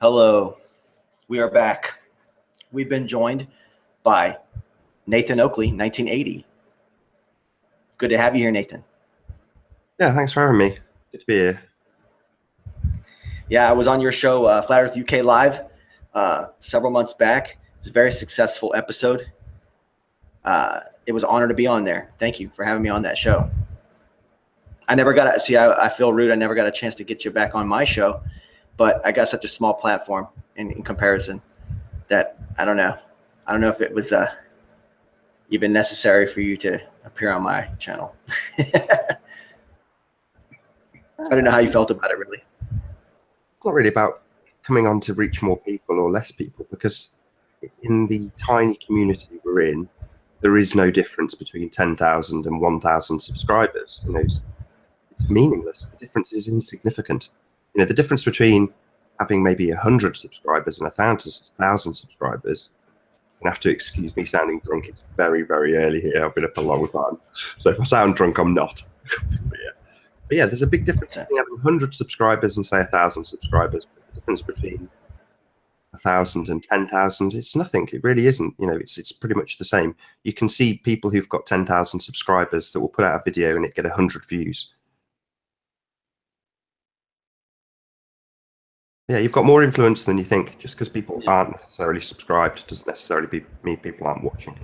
Hello, we are back. We've been joined by Nathan Oakley, 1980. Good to have you here, Nathan. Yeah, thanks for having me. Good to be here. Yeah, I was on your show, Flat Earth UK Live, several months back. It was a very successful episode. It was an honor to be on there. Thank you for having me on that show. I never got to see, I feel rude. I never got a chance to get you back on my show, but I got such a small platform in comparison that I don't know. I don't know if it was even necessary for you to appear on my channel. I don't know how you felt about it, really. It's not really about coming on to reach more people or less people, because in the tiny community we're in, there is no difference between 10,000 and 1,000 subscribers. It's meaningless. The difference is insignificant. The difference between having maybe 100 subscribers and 1,000 subscribers. You have to excuse me sounding drunk. It's very, very early here. I've been up a long time. So if I sound drunk, I'm not. But yeah, there's a big difference between having 100 subscribers and say 1,000 subscribers. But the difference between 1,000 and 10,000, it's nothing. It really isn't. It's pretty much the same. You can see people who've got 10,000 subscribers that will put out a video and it get 100 views. Yeah, you've got more influence than you think. Just because people aren't necessarily subscribed doesn't necessarily mean people aren't watching.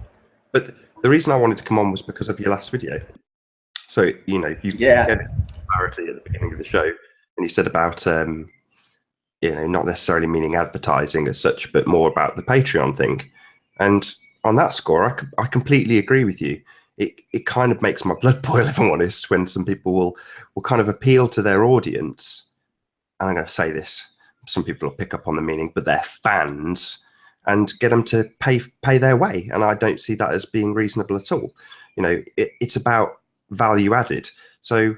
But the reason I wanted to come on was because of your last video. So, you gave clarity at the beginning of the show, and you said about, not necessarily meaning advertising as such, but more about the Patreon thing. And on that score, I completely agree with you. It kind of makes my blood boil, if I'm honest, when some people will kind of appeal to their audience. And I'm going to say this, some people will pick up on the meaning, but they're fans, and get them to pay their way. And I don't see that as being reasonable at all. It's about value added. So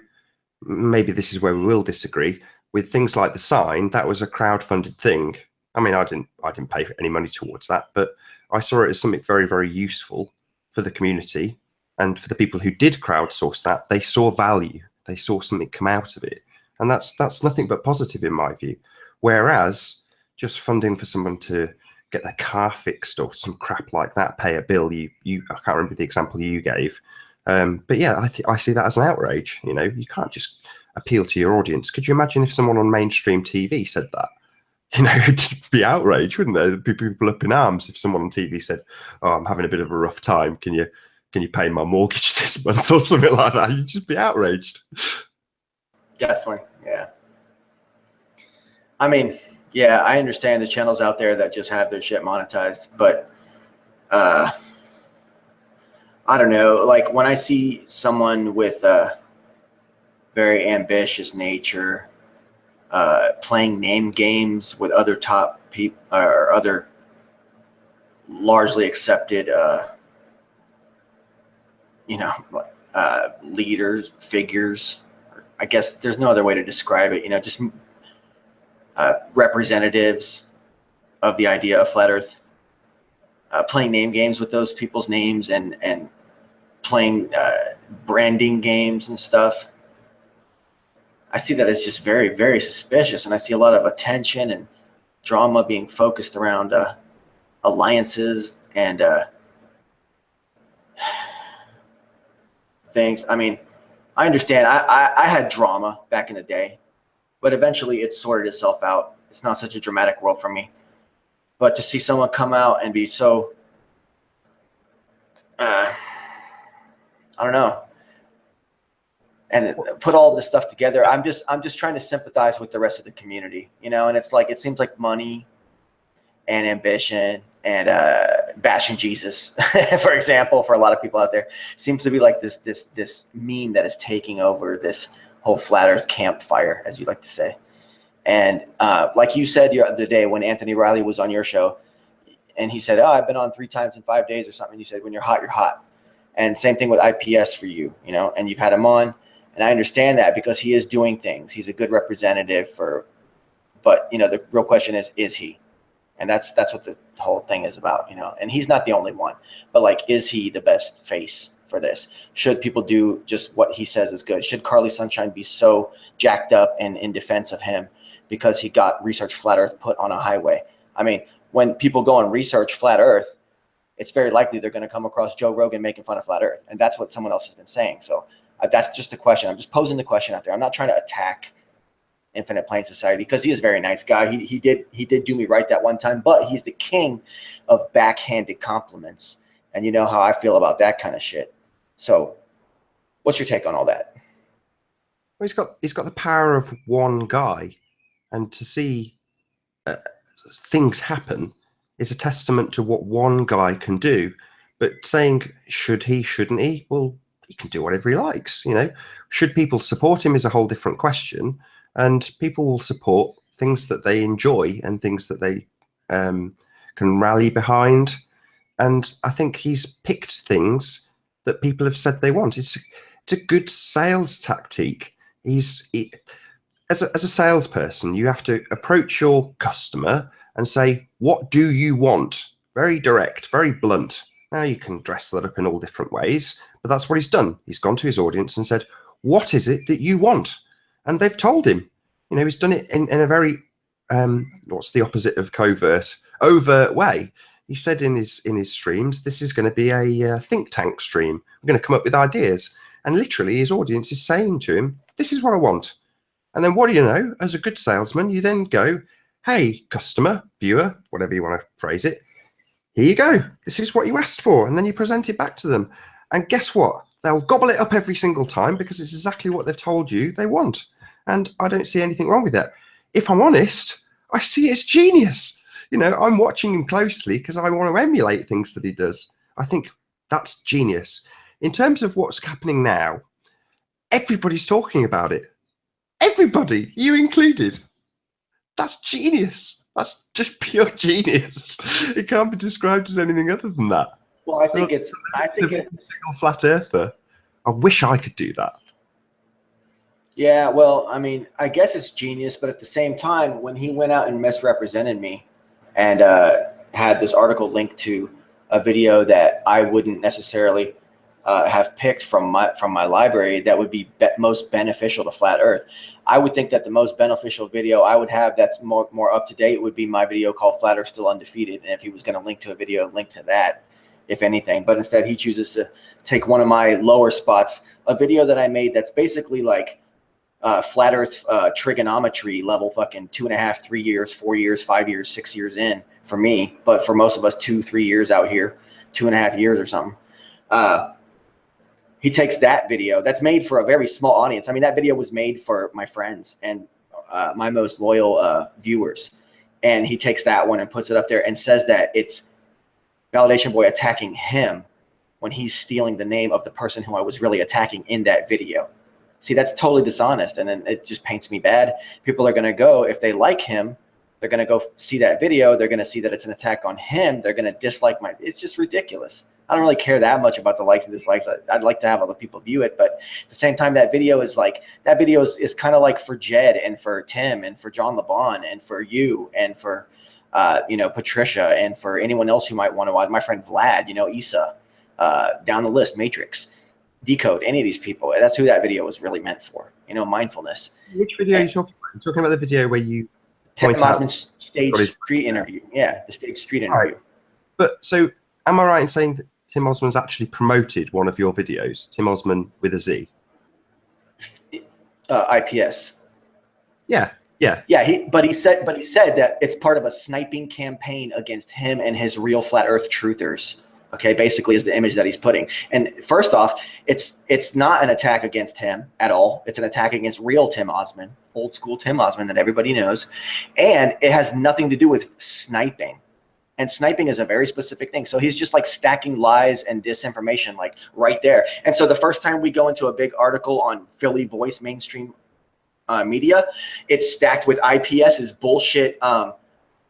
maybe this is where we will disagree with things like the sign. That was a crowd-funded thing. I mean, I didn't pay any money towards that, but I saw it as something very, very useful for the community, and for the people who did crowdsource that, they saw value. They saw something come out of it, and that's nothing but positive in my view. Whereas just funding for someone to get their car fixed or some crap like that, pay a bill, I can't remember the example you gave. But yeah, I see that as an outrage. You can't just appeal to your audience. Could you imagine if someone on mainstream TV said that? It'd be outrage, wouldn't there? There'd be people up in arms if someone on TV said, "Oh, I'm having a bit of a rough time. Can you pay my mortgage this month?" or something like that. You'd just be outraged. Definitely, yeah. I mean, yeah, I understand the channels out there that just have their shit monetized, but I don't know, like when I see someone with a very ambitious nature playing name games with other top people or other largely accepted, leaders, figures, I guess there's no other way to describe it, just representatives of the idea of flat Earth, playing name games with those people's names and playing branding games and stuff. I see that as just very, very suspicious, and I see a lot of attention and drama being focused around alliances and things. I mean, I understand. I had drama back in the day, but eventually it sorted itself out. It's not such a dramatic world for me. But to see someone come out and be so, I don't know, and put all this stuff together, I'm just trying to sympathize with the rest of the community, and it's like, it seems like money and ambition and bashing Jesus, for example, for a lot of people out there, seems to be like this meme that is taking over this whole flat Earth campfire, as you like to say. And like you said the other day when Anthony Riley was on your show, and he said, "Oh, I've been on 3 times in 5 days or something." You said, "When you're hot, you're hot." And same thing with IPS for you, and you've had him on, and I understand that because he is doing things. He's a good representative but the real question is he? And that's what the whole thing is about, and he's not the only one, but like, is he the best face for this? Should people do just what he says is good? Should Carly Sunshine be so jacked up and in defense of him because he got research flat earth put on a highway. I mean, when people go and research flat earth, it's very likely they're going to come across Joe Rogan making fun of flat earth. And that's what someone else has been saying. So that's just a question. I'm just posing the question out there. I'm not trying to attack Infinite Plane Society because he is a very nice guy. He did do me right that one time, but he's the king of backhanded compliments. And you know how I feel about that kind of shit. So what's your take on all that? Well, he's got the power of one guy, and to see things happen is a testament to what one guy can do. But saying should he, shouldn't he? Well, he can do whatever he likes. You know, should people support him is a whole different question. And people will support things that they enjoy and things that they can rally behind. And I think he's picked things that people have said they want. It's a good sales tactic. As a salesperson, you have to approach your customer and say, what do you want? Very direct, very blunt. Now you can dress that up in all different ways, but that's what he's done. He's gone to his audience and said, what is it that you want? And they've told him. You know, he's done it in a very, what's the opposite of covert? Overt way. He said in his streams, this is going to be a think tank stream. We're going to come up with ideas. And literally his audience is saying to him, this is what I want. And then what do you know? As a good salesman, you then go, hey, customer, viewer, whatever you want to phrase it, here you go. This is what you asked for. And then you present it back to them. And guess what? They'll gobble it up every single time because it's exactly what they've told you they want. And I don't see anything wrong with that. If I'm honest, I see it's genius. You know, I'm watching him closely because I want to emulate things that he does. I think that's genius. In terms of what's happening now, everybody's talking about it. Everybody, you included. That's genius. That's just pure genius. It can't be described as anything other than that. Well, I think it's single flat earther. I wish I could do that. Yeah, well, I mean, I guess it's genius, but at the same time, when he went out and misrepresented me and had this article linked to a video that I wouldn't necessarily have picked from my library that would be most beneficial to flat earth, I would think that the most beneficial video I would have that's more up to date would be my video called Flat Earth Still Undefeated. And if he was going to link to a video, link to that, if anything. But instead he chooses to take one of my lower spots, a video that I made that's basically like flat earth trigonometry level fucking 2.5, 3 years, 4 years, 5 years, 6 years in for me. But for most of us, 2-3 years out here, 2.5 years or something. He takes that video that's made for a very small audience. I mean, that video was made for my friends and my most loyal viewers. And he takes that one and puts it up there and says that it's Validation Boy attacking him when he's stealing the name of the person who I was really attacking in that video. See, that's totally dishonest. And then it just paints me bad. People are going to go, if they like him, they're going to go see that video. They're going to see that it's an attack on him. They're going to dislike it's just ridiculous. I don't really care that much about the likes and dislikes. I'd like to have other people view it, but at the same time, that video is kind of like for Jed and for Tim and for John LeBon and for you and for Patricia and for anyone else who might want to watch. My friend Vlad, Issa, down the list, Matrix, Decode, any of these people. That's who that video was really meant for. Mindfulness. Which video are you talking about? You're talking about the video where you Tim Osman's Stage Street interview. Yeah, the Stage Street interview. Right. But so, am I right in saying that Tim Osman's actually promoted one of your videos? Tim Osman with a Z. IPS. Yeah. But he said that it's part of a sniping campaign against him and his real flat Earth truthers. Okay, basically is the image that he's putting. And first off, it's not an attack against him at all. It's an attack against real Tim Osman, old school Tim Osman that everybody knows. And it has nothing to do with sniping. And sniping is a very specific thing. So he's just like stacking lies and disinformation like right there. And so the first time we go into a big article on Philly Voice mainstream media, it's stacked with IPS's bullshit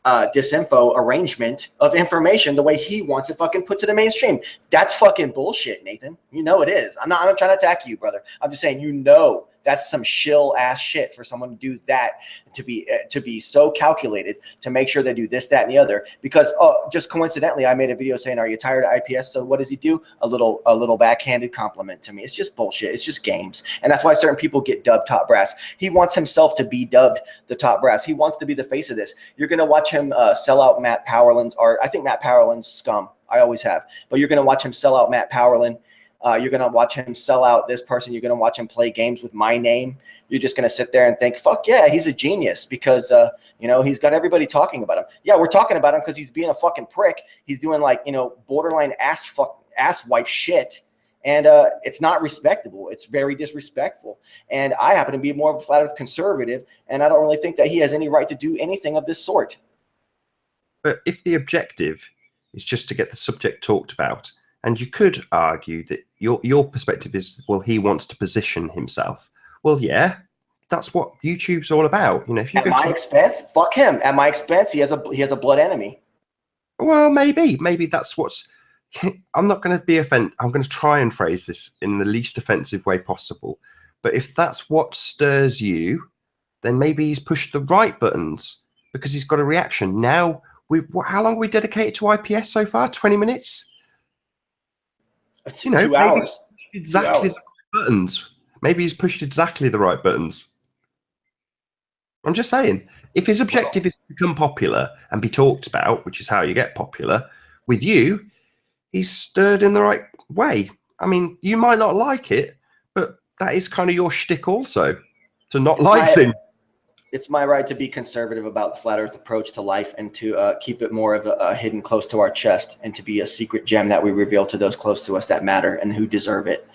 disinfo arrangement of information the way he wants it fucking put to the mainstream. That's fucking bullshit, Nathan. You know it is. I'm not trying to attack you, brother. I'm just saying That's some shill ass shit for someone to do that, to be so calculated to make sure they do this, that, and the other. Because just coincidentally, I made a video saying, "Are you tired of IPS?" So what does he do? A little backhanded compliment to me. It's just bullshit. It's just games, and that's why certain people get dubbed top brass. He wants himself to be dubbed the top brass. He wants to be the face of this. You're gonna watch him sell out Matt Powerland's art. I think Matt Powerland's scum. I always have. But you're gonna watch him sell out Matt Powerland. You're going to watch him sell out this person. You're going to watch him play games with my name. You're just going to sit there and think, fuck yeah, he's a genius because, you know, he's got everybody talking about him. Yeah, we're talking about him because he's being a fucking prick. He's doing like, you know, borderline ass wipe shit. And it's not respectable. It's very disrespectful. And I happen to be more of a flat earth conservative, and I don't really think that he has any right to do anything of this sort. But if the objective is just to get the subject talked about, and you could argue that your perspective is, well, he wants to position himself. Well, yeah, that's what YouTube's all about. You know, if you at my expense, fuck him. At my expense, he has a blood enemy. Well, maybe that's what's. I'm not going to be offended. I'm going to try and phrase this in the least offensive way possible. But if that's what stirs you, then maybe he's pushed the right buttons because he's got a reaction. Now, how long have we dedicated to IPS so far? 20 minutes. You know, 2 hours. Exactly the right buttons. Maybe he's pushed exactly the right buttons. I'm just saying, if his objective is to become popular and be talked about, which is how you get popular, with you, he's stirred in the right way. I mean, you might not like it, but that is kind of your shtick also, to not like things. It's my right to be conservative about the flat earth approach to life and to keep it more of a hidden close to our chest and to be a secret gem that we reveal to those close to us that matter and who deserve it.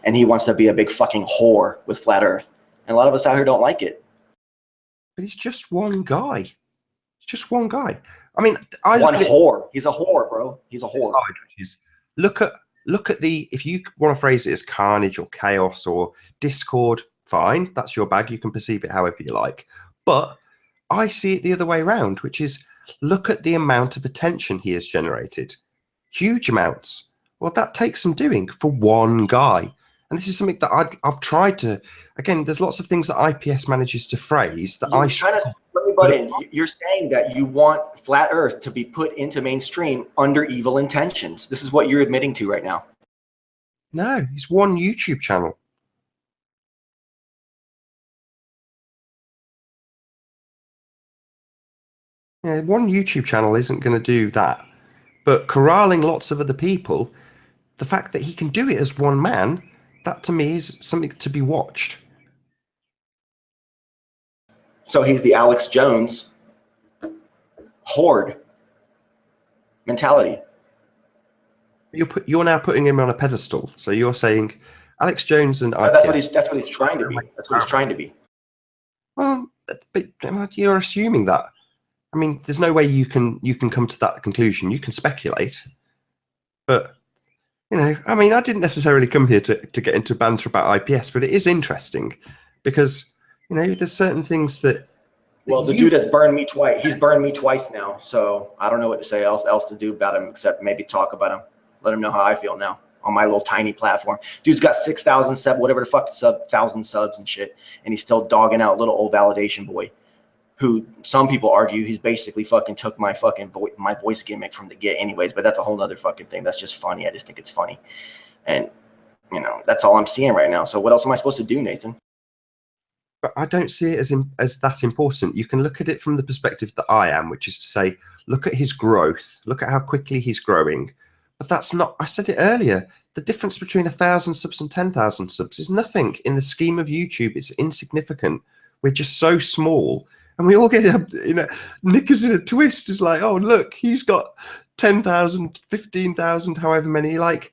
And he wants to be a big fucking whore with flat earth. And a lot of us out here don't like it. But he's just one guy. It's just one guy. I mean, one whore. He's a whore, bro. He's a whore. Look at the, if you want to phrase it as carnage or chaos or discord, fine. That's your bag. You can perceive it however you like. But I see it the other way around, which is look at the amount of attention he has generated. Huge amounts. Well, that takes some doing for one guy. And this is something that I've tried to, again, there's lots of things that IPS manages to phrase that you're saying that you want flat earth to be put into mainstream under evil intentions. This is what you're admitting to right now. No, it's one YouTube channel. Yeah, one YouTube channel isn't going to do that. But corralling lots of other people, the fact that he can do it as one man, that to me is something to be watched. So he's the Alex Jones horde mentality. You're now putting him on a pedestal. So you're saying Alex Jones and that's what he's trying to be. That's what he's trying to be. Well, but you're assuming that. I mean, there's no way you can come to that conclusion. You can speculate, but you know, I mean, I didn't necessarily come here to get into banter about IPS, but it is interesting because you know, there's certain things that. Well, the dude has burned me twice. He's burned me twice now, so I don't know what to say else to do about him except maybe talk about him. Let him know how I feel now on my little tiny platform. Dude's got 6,000 subs, whatever the fuck, 1,000 subs and shit, and he's still dogging out little old validation boy, who some people argue he's basically fucking took my fucking my voice gimmick from the get anyways, but that's a whole nother fucking thing. That's just funny. I just think it's funny. And, you know, that's all I'm seeing right now. So what else am I supposed to do, Nathan? But I don't see it as that important. You can look at it from the perspective that I am, which is to say, look at his growth. Look at how quickly he's growing. But that's not, I said it earlier, the difference between 1,000 subs and 10,000 subs is nothing. In the scheme of YouTube, it's insignificant. We're just so small. And we all get, you know, knickers in a twist. Is like, oh, look, he's got 10,000, 15,000, however many, like,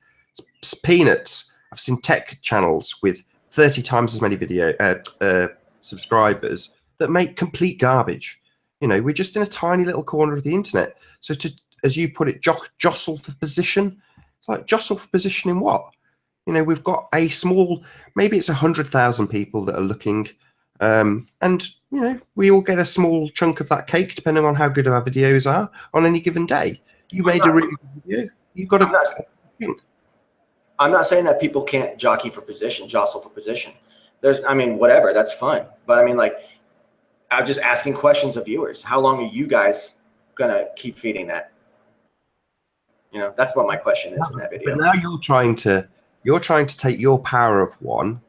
it's peanuts. I've seen tech channels with 30 times as many subscribers that make complete garbage. You know, we're just in a tiny little corner of the internet. So to, as you put it, jostle for position. It's like, jostle for position in what? You know, we've got a small, maybe it's 100,000 people that are looking, and you know, we all get a small chunk of that cake depending on how good our videos are on any given day. You made a really good video. You've got to. I'm not saying that people can't jostle for position, I mean, whatever, that's fun. But I mean, like, I'm just asking questions of viewers. How long are you guys gonna keep feeding that? You know, that's what my question is in that video. But now you're trying to take your power of one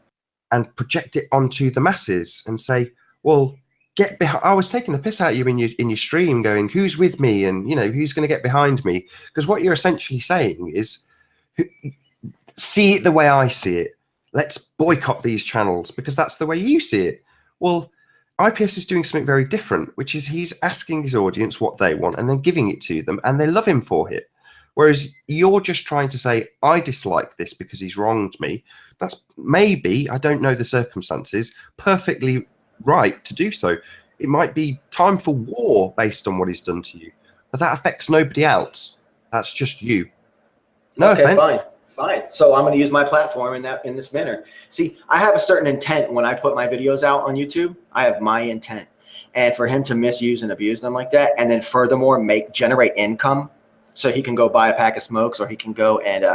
and project it onto the masses and say, well, get behind. I was taking the piss out of you in your stream, going, who's with me, and you know, who's going to get behind me? Because what you're essentially saying is, see it the way I see it. Let's boycott these channels because that's the way you see it. Well, IPS is doing something very different, which is he's asking his audience what they want and then giving it to them, and they love him for it. Whereas you're just trying to say, I dislike this because he's wronged me. That's maybe, I don't know the circumstances, perfectly right to do so. It might be time for war based on what he's done to you, but that affects nobody else. That's just you. No okay, offense. Fine. So I'm going to use my platform in this manner. See, I have a certain intent when I put my videos out on YouTube. I have my intent, and for him to misuse and abuse them like that, and then furthermore generate income, so he can go buy a pack of smokes, or he can go and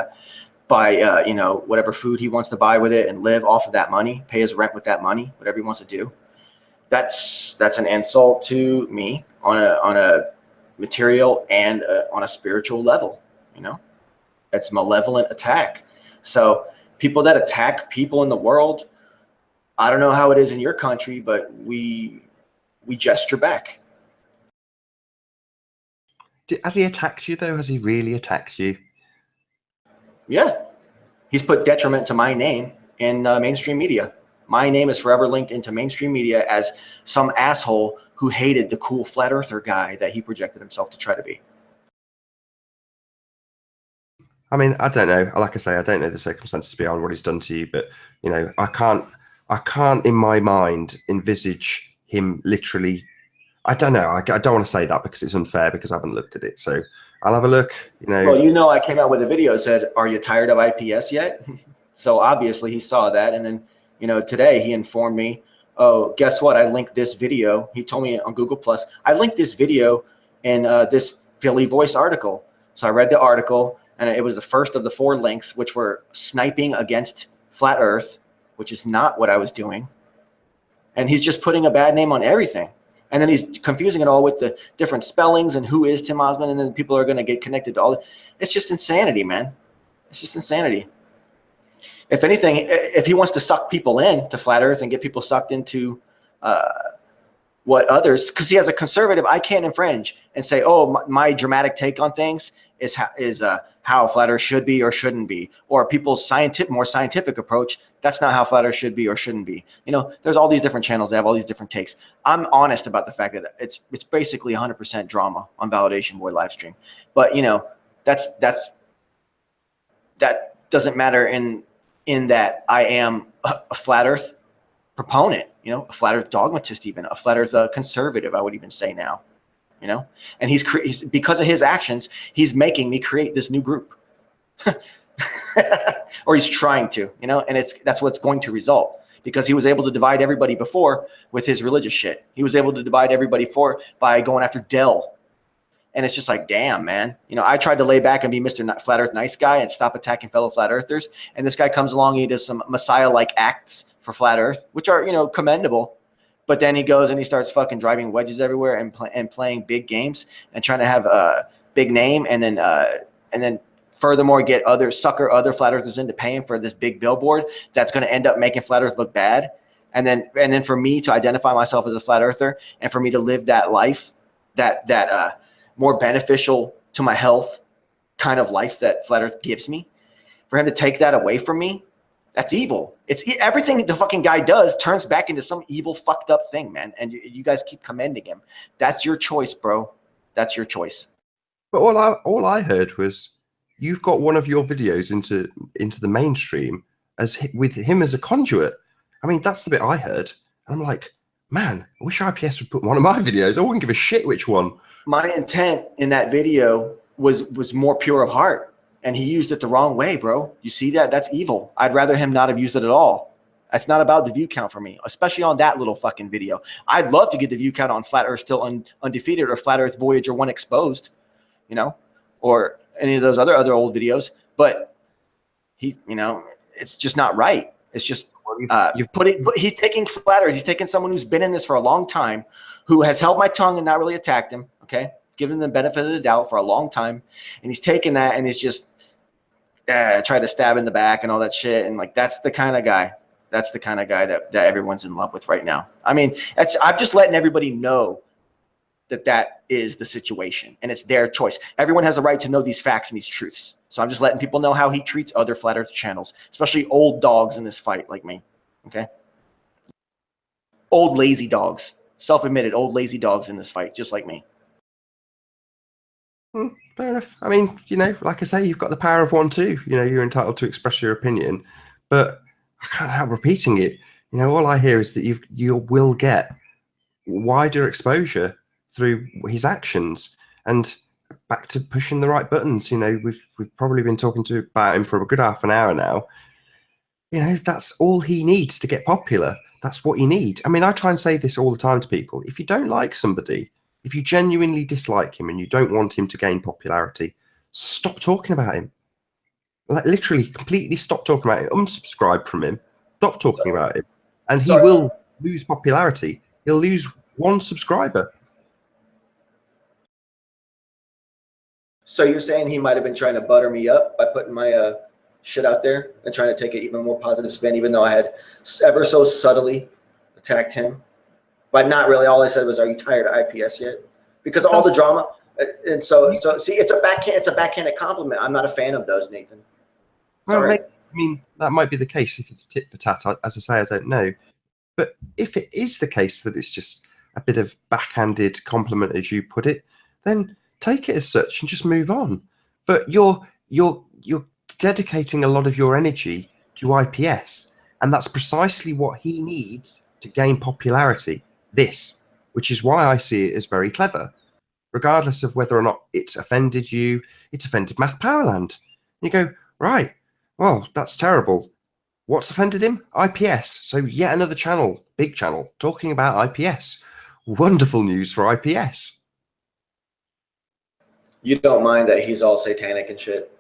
buy you know, whatever food he wants to buy with it and live off of that money, pay his rent with that money, whatever he wants to do. That's an insult to me on a material and on a spiritual level. You know. It's malevolent attack. So people that attack people in the world, I don't know how it is in your country, but we gesture back. Has he attacked you though? Has he really attacked you? Yeah. He's put detriment to my name in mainstream media. My name is forever linked into mainstream media as some asshole who hated the cool flat earther guy that he projected himself to try to be. I mean, I don't know. Like I say, I don't know the circumstances beyond what he's done to you, but you know, I can't in my mind envisage him literally. I don't know. I don't want to say that because it's unfair because I haven't looked at it. So I'll have a look. You know. Well, you know, I came out with a video that said, "Are you tired of IPS yet?" So obviously he saw that, and then you know, today he informed me, "Oh, guess what? I linked this video." He told me on Google Plus, I linked this video in this Philly Voice article. So I read the article. And it was the first of the 4 links, which were sniping against flat Earth, which is not what I was doing. And he's just putting a bad name on everything. And then he's confusing it all with the different spellings and who is Tim Osmond. And then people are going to get connected to all it. It's just insanity, man. It's just insanity. If anything, if he wants to suck people in to flat Earth and get people sucked into what others, because he has a conservative, I can't infringe and say, oh, my dramatic take on things is how flat Earth should be or shouldn't be, or people's more scientific approach. That's not how flat Earth should be or shouldn't be. You know, there's all these different channels that have all these different takes. I'm honest about the fact that it's basically 100% drama on Validation Boy live stream. But you know, that doesn't matter in that I am a flat Earth proponent. You know, a flat Earth dogmatist, even a flat Earth conservative, I would even say now. You know, and he's because of his actions, he's making me create this new group, or he's trying to, you know, and that's what's going to result, because he was able to divide everybody before with his religious shit. He was able to divide everybody by going after Dell, and it's just like, damn, man. You know, I tried to lay back and be Mr. Flat Earth nice guy and stop attacking fellow flat earthers, and this guy comes along and he does some Messiah-like acts for flat Earth, which are, you know, commendable. But then he goes and he starts fucking driving wedges everywhere and playing big games and trying to have a big name, and then furthermore sucker other flat earthers into paying for this big billboard that's going to end up making flat Earth look bad. And then for me to identify myself as a flat earther and for me to live that life, that more beneficial to my health kind of life that flat Earth gives me, for him to take that away from me. That's evil. It's everything the fucking guy does turns back into some evil, fucked up thing, man. And you guys keep commending him. That's your choice, bro. That's your choice. But all I heard was you've got one of your videos into the mainstream with him as a conduit. I mean, that's the bit I heard. And I'm like, man, I wish IPS would put one of my videos. I wouldn't give a shit which one. My intent in that video was more pure of heart. And he used it the wrong way, bro. You see that? That's evil. I'd rather him not have used it at all. That's not about the view count for me, especially on that little fucking video. I'd love to get the view count on Flat Earth Still Undefeated or Flat Earth Voyager 1 Exposed, you know, or any of those other old videos. But you know, it's just not right. It's just He's taking flatters. He's taking someone who's been in this for a long time, who has held my tongue and not really attacked him. Okay, given the benefit of the doubt for a long time, and he's taken that and he's just tried to stab in the back and all that shit. And like, that's the kind of guy. That's the kind of guy that everyone's in love with right now. I mean, I'm just letting everybody know that is the situation, and it's their choice. Everyone has a right to know these facts and these truths. So I'm just letting people know how he treats other Flat Earth channels, especially old dogs in this fight like me. Okay. Old lazy dogs, self-admitted old lazy dogs in this fight, just like me. Fair enough. I mean, like I say, you've got the power of one too. You're entitled to express your opinion, but I can't help repeating it. All I hear is that you will get wider exposure through his actions, and back to pushing the right buttons. We've probably been talking about him for a good half an hour now. That's all he needs to get popular. That's what you need. I mean, I try and say this all the time to people. If you don't like somebody, if you genuinely dislike him and you don't want him to gain popularity, stop talking about him. Like, literally, completely stop talking about him. Unsubscribe from him. Stop talking about him. And he will lose popularity. He'll lose one subscriber. So you're saying he might have been trying to butter me up by putting my shit out there and trying to take an even more positive spin, even though I had ever so subtly attacked him? But not really. All I said was, "Are you tired of IPS yet?" Because all the drama, and so see, it's a backhanded compliment. I'm not a fan of those, Nathan. Sorry. Well, I mean, that might be the case if it's tit for tat. As I say, I don't know. But if it is the case that it's just a bit of backhanded compliment, as you put it, then take it as such and just move on. But you're dedicating a lot of your energy to IPS, and that's precisely what he needs to gain popularity. Which is why I see it as very clever, regardless of whether or not it's offended you. It's offended Math Powerland. You go, right, well, that's terrible. What's offended him? IPS. So yet another channel, big channel, talking about IPS. Wonderful news for IPS. You don't mind that he's all satanic and shit?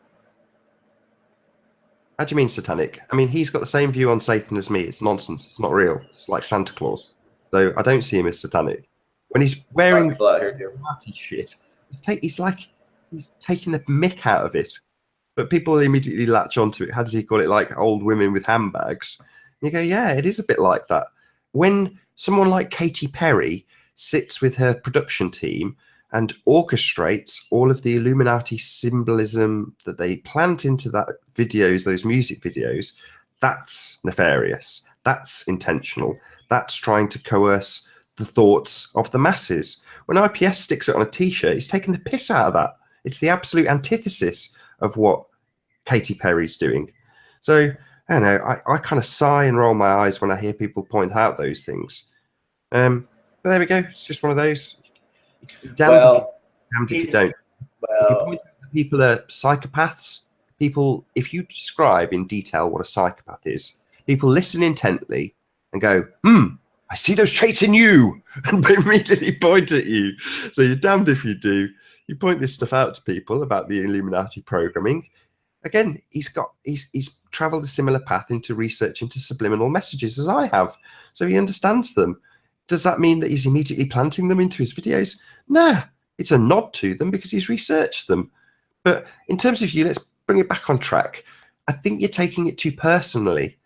How do you mean satanic? I mean, he's got the same view on Satan as me. It's nonsense. It's not real. It's like Santa Claus. So I don't see him as satanic. When he's wearing party shit, he's taking the mick out of it. But people immediately latch onto it. How does he call it? Like old women with handbags. And you go, yeah, it is a bit like that. When someone like Katy Perry sits with her production team and orchestrates all of the Illuminati symbolism that they plant into those music videos, that's nefarious. That's intentional. That's trying to coerce the thoughts of the masses. When IPS sticks it on a t-shirt, he's taking the piss out of that. It's the absolute antithesis of what Katy Perry's doing. So, I don't know, I kind of sigh and roll my eyes when I hear people point out those things. But there we go. It's just one of those. Damned if you don't. If you point out that people are psychopaths, if you describe in detail what a psychopath is, people listen intently and go, I see those traits in you, and immediately point at you. So you're damned if you do. You point this stuff out to people about the Illuminati programming. Again, he's traveled a similar path into research into subliminal messages as I have. So he understands them. Does that mean that he's immediately planting them into his videos? Nah, it's a nod to them because he's researched them. But in terms of you, let's bring it back on track. I think you're taking it too personally.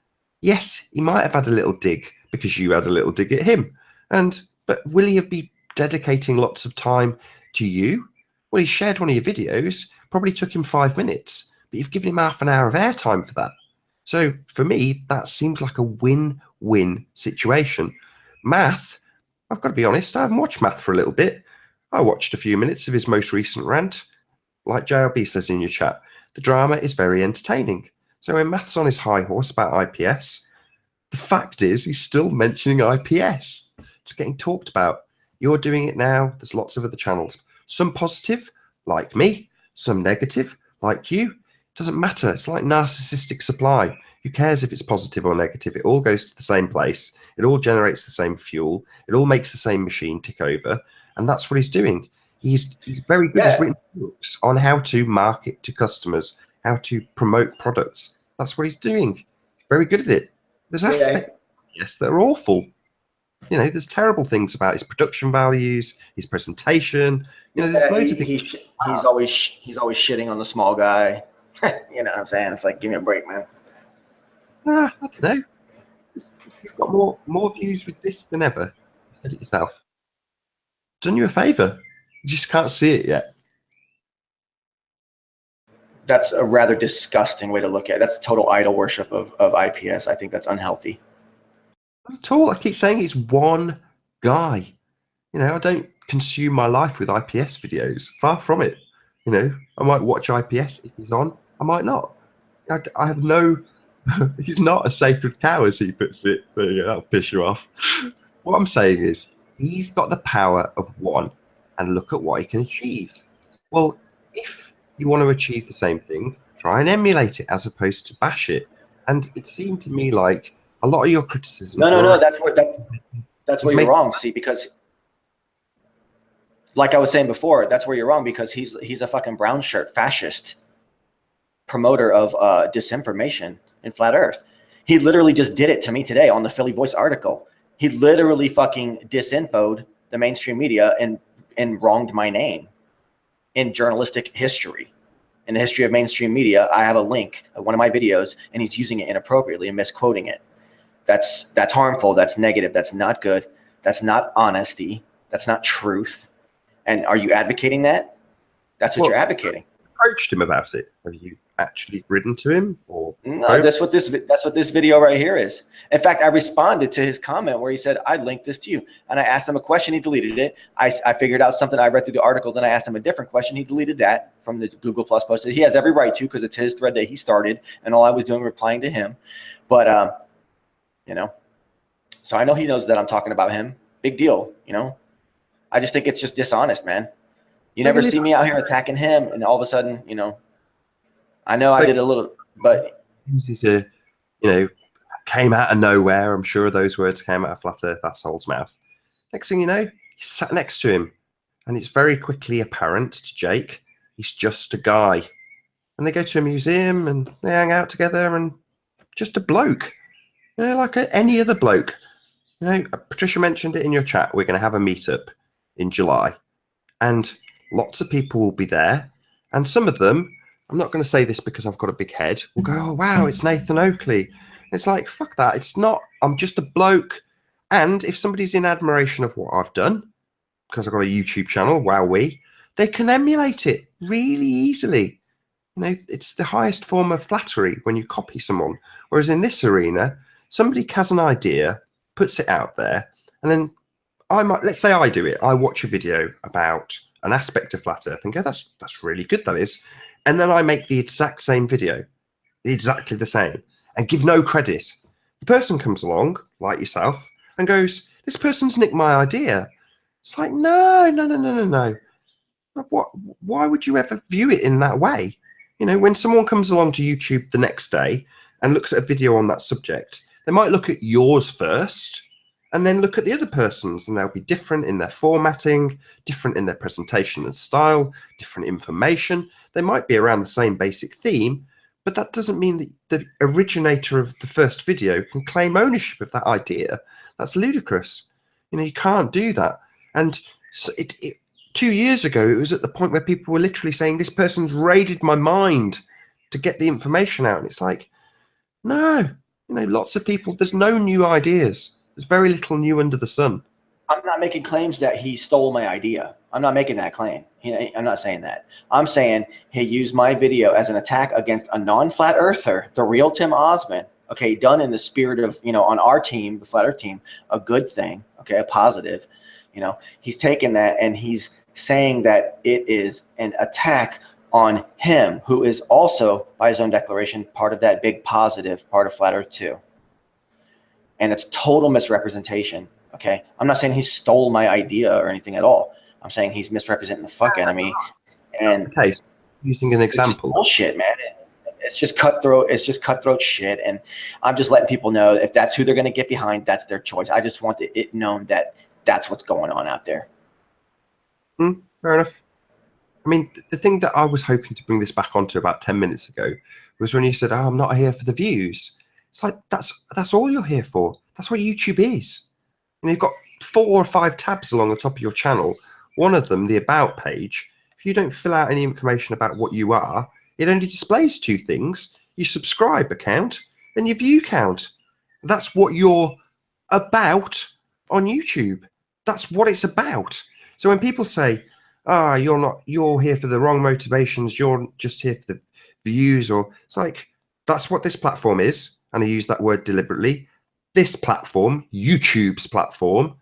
Yes, he might have had a little dig because you had a little dig at him. But will he be dedicating lots of time to you? Well, he shared one of your videos, probably took him 5 minutes, but you've given him half an hour of airtime for that. So for me, that seems like a win-win situation. Math, I've got to be honest, I haven't watched Math for a little bit. I watched a few minutes of his most recent rant. Like JLB says in your chat, the drama is very entertaining. So when Math's on his high horse about IPS, the fact is he's still mentioning IPS. It's getting talked about. You're doing it now. There's lots of other channels. Some positive, like me. Some negative, like you. It doesn't matter. It's like narcissistic supply. Who cares if it's positive or negative? It all goes to the same place. It all generates the same fuel. It all makes the same machine tick over. And that's what he's doing. He's very good. He's written books on how to market to customers, how to promote products. That's what he's doing. Very good at it. There's aspects, yes, that are awful. You know, there's terrible things about his production values, his presentation. You know, there's loads of things. He's always shitting on the small guy. You know what I'm saying? It's like, give me a break, man. I don't know. You've got more views with this than ever. You said it yourself. Done you a favour. You just can't see it yet. That's a rather disgusting way to look at it. That's total idol worship of IPS. I think that's unhealthy. Not at all. I keep saying it's one guy. You know, I don't consume my life with IPS videos. Far from it. You know, I might watch IPS if he's on. I might not. I have no... He's not a sacred cow, as he puts it. There you go, that'll piss you off. What I'm saying is, he's got the power of one, and look at what he can achieve. Well, if you want to achieve the same thing, try and emulate it as opposed to bash it. And it seemed to me like a lot of your criticism. No. That's where you're wrong. See, because like I was saying before, that's where you're wrong, because he's a fucking brown shirt fascist promoter of disinformation in flat Earth. He literally just did it to me today on the Philly Voice article. He literally fucking disinfoed the mainstream media and wronged my name in journalistic history. In the history of mainstream media, I have a link of one of my videos, and he's using it inappropriately and misquoting it. That's harmful. That's negative. That's not good. That's not honesty. That's not truth. And are you advocating that? That's what you're advocating. Approached him about it. Have you actually written to him, or no? That's what this video right here is. In fact, I responded to his comment where he said, I linked this to you, and I asked him a question. He deleted it. I figured out something. I read through the article, then I asked him a different question. He deleted that from the Google Plus post. He has every right to, because it's his thread that he started, and all I was doing replying to him. But you know, so I know he knows that I'm talking about him. Big deal, you know. I just think it's just dishonest, man. You never see me out here attacking him, and all of a sudden, you know, I know I did a little, but this is came out of nowhere. I'm sure those words came out of Flat Earth asshole's mouth. Next thing you know, he sat next to him, and it's very quickly apparent to Jake he's just a guy. And they go to a museum and they hang out together, and just a bloke, you know, like any other bloke. You know, Patricia mentioned it in your chat. We're going to have a meetup in July, and lots of people will be there, and some of them, I'm not going to say this because I've got a big head, will go, oh, wow, it's Nathan Oakley. It's like, fuck that. It's not. I'm just a bloke. And if somebody's in admiration of what I've done, because I've got a YouTube channel, wowee, they can emulate it really easily. You know, it's the highest form of flattery when you copy someone. Whereas in this arena, somebody has an idea, puts it out there, and then let's say I do it. I watch a video about an aspect of Flat Earth and go, that's really good, that is. And then I make the exact same video, exactly the same, and give no credit. The person comes along, like yourself, and goes, this person's nicked my idea. It's like, no. Why would you ever view it in that way? You know, when someone comes along to YouTube the next day and looks at a video on that subject, they might look at yours first, and then look at the other person's, and they'll be different in their formatting, different in their presentation and style, different information. They might be around the same basic theme, but that doesn't mean that the originator of the first video can claim ownership of that idea. That's ludicrous. You know, you can't do that. And so 2 years ago, it was at the point where people were literally saying, this person's raided my mind to get the information out. And it's like, no, you know, lots of people, there's no new ideas. There's very little new under the sun. I'm not making claims that he stole my idea. I'm not making that claim. I'm not saying that. I'm saying he used my video as an attack against a non-flat earther, the real Tim Osmond. Okay, done in the spirit of, you know, on our team, the Flat Earth team, a good thing. Okay, a positive. You know, he's taken that and he's saying that it is an attack on him, who is also, by his own declaration, part of that big positive part of Flat Earth too. And it's total misrepresentation. Okay, I'm not saying he stole my idea or anything at all. I'm saying he's misrepresenting the fuck out of me. And that's the case. Using an example, bullshit, man. It's just cutthroat. It's just cutthroat shit. And I'm just letting people know if that's who they're going to get behind, that's their choice. I just want it known that that's what's going on out there. Fair enough. I mean, the thing that I was hoping to bring this back onto about 10 minutes ago was when you said, oh, I'm not here for the views. It's like, that's all you're here for. That's what YouTube is. And you've got 4 or 5 tabs along the top of your channel. One of them, the About page. If you don't fill out any information about what you are, it only displays 2 things: your subscribe account and your view count. That's what you're about on YouTube. That's what it's about. So when people say, you're here for the wrong motivations, you're just here for the views, or it's like, that's what this platform is. And I use that word deliberately. This platform, YouTube's platform,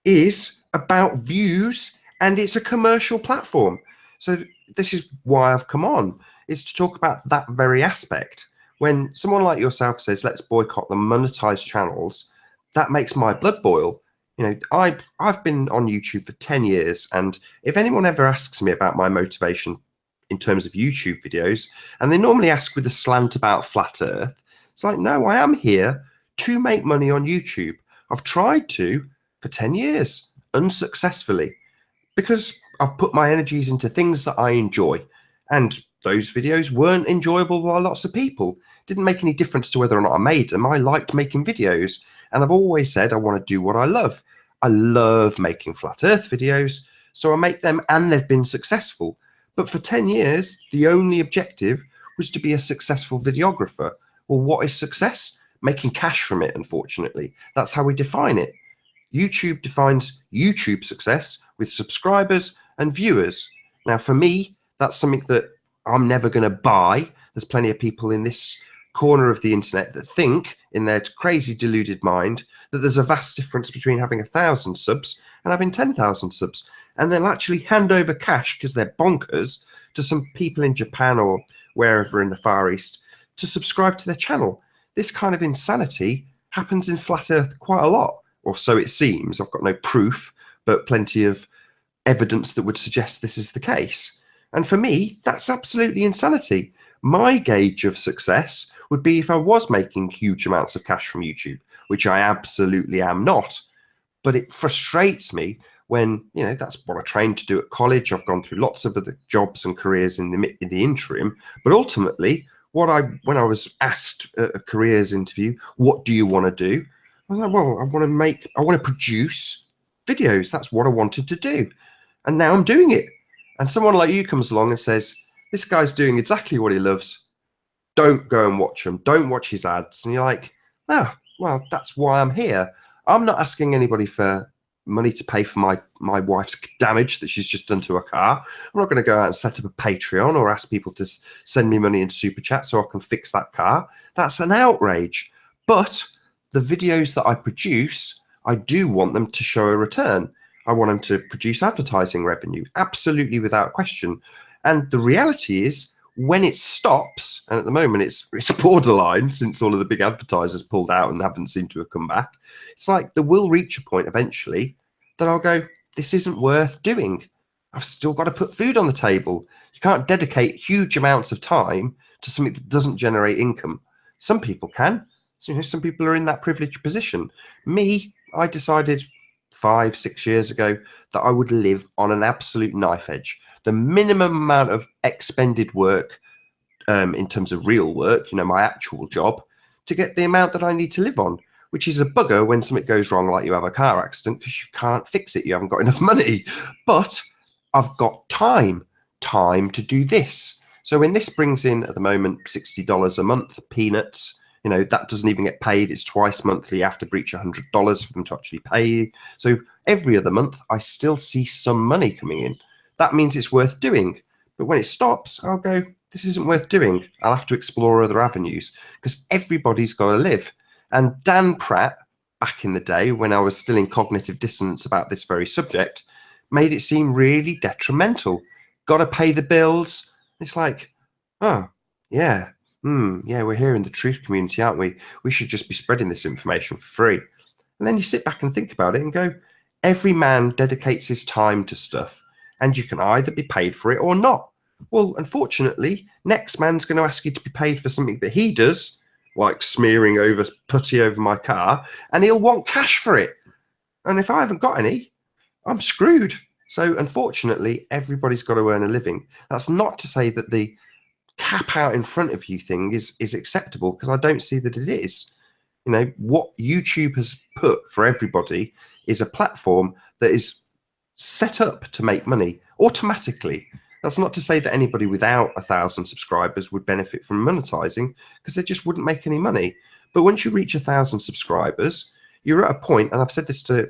is about views, and it's a commercial platform. So this is why I've come on, is to talk about that very aspect. When someone like yourself says, let's boycott the monetized channels, that makes my blood boil. You know, I've been on YouTube for 10 years, and if anyone ever asks me about my motivation in terms of YouTube videos, and they normally ask with a slant about flat earth, it's like, no, I am here to make money on YouTube. I've tried to for 10 years unsuccessfully, because I've put my energies into things that I enjoy, and those videos weren't enjoyable by lots of people. It didn't make any difference to whether or not I made them. I liked making videos, and I've always said I want to do what I love. I love making flat earth videos, so I make them, and they've been successful. But for 10 years, the only objective was to be a successful videographer. Well, what is success? Making cash from it, unfortunately. That's how we define it. YouTube defines YouTube success with subscribers and viewers. Now, for me, that's something that I'm never going to buy. There's plenty of people in this corner of the internet that think, in their crazy deluded mind, that there's a vast difference between having 1,000 subs and having 10,000 subs. And they'll actually hand over cash, because they're bonkers, to some people in Japan or wherever in the Far East to subscribe to their channel. This kind of insanity happens in flat earth quite a lot, or so it seems. I've got no proof, but plenty of evidence that would suggest this is the case. And for me, that's absolutely insanity. My gauge of success would be if I was making huge amounts of cash from YouTube, which I absolutely am not. But it frustrates me when, you know, that's what I trained to do at college. I've gone through lots of other jobs and careers in the interim, but ultimately, when I was asked at a careers interview, what do you want to do? I was like, well, I want to produce videos. That's what I wanted to do. And now I'm doing it. And someone like you comes along and says, this guy's doing exactly what he loves. Don't go and watch him. Don't watch his ads. And you're like, oh, well, that's why I'm here. I'm not asking anybody for money to pay for my wife's damage that she's just done to her car. I'm not going to go out and set up a Patreon or ask people to send me money in super chat so I can fix that car. That's an outrage. But the videos that I produce, I do want them to show a return. I want them to produce advertising revenue, absolutely, without question. And the reality is, when it stops, and at the moment it's borderline, since all of the big advertisers pulled out and haven't seemed to have come back, it's like there will reach a point eventually that I'll go, this isn't worth doing. I've still got to put food on the table. You can't dedicate huge amounts of time to something that doesn't generate income. Some people can. So, you know, some people are in that privileged position. Me, I decided 5-6 years ago that I would live on an absolute knife edge. The minimum amount of expended work, in terms of real work, you know, my actual job, to get the amount that I need to live on, which is a bugger when something goes wrong, like you have a car accident, because you can't fix it. You haven't got enough money. But I've got time to do this. So when this brings in, at the moment, $60 a month, peanuts, you know, that doesn't even get paid. It's twice monthly. You have to breach $100 for them to actually pay you. So every other month, I still see some money coming in. That means it's worth doing. But when it stops, I'll go, this isn't worth doing. I'll have to explore other avenues, because everybody's got to live. And Dan Pratt, back in the day when I was still in cognitive dissonance about this very subject, made it seem really detrimental. Got to pay the bills. It's like, oh, yeah. Yeah, we're here in the truth community, aren't we? We should just be spreading this information for free. And then you sit back and think about it and go, every man dedicates his time to stuff, and you can either be paid for it or not. Well, unfortunately, next man's going to ask you to be paid for something that he does, like smearing over putty over my car, and he'll want cash for it. And if I haven't got any, I'm screwed. So unfortunately, everybody's got to earn a living. That's not to say that the cap out in front of you thing is acceptable, because I don't see that it is. You know, what YouTube has put for everybody is a platform that is set up to make money automatically. That's not to say that anybody without 1,000 subscribers would benefit from monetizing, because they just wouldn't make any money. But once you reach 1,000 subscribers, you're at a point, and I've said this to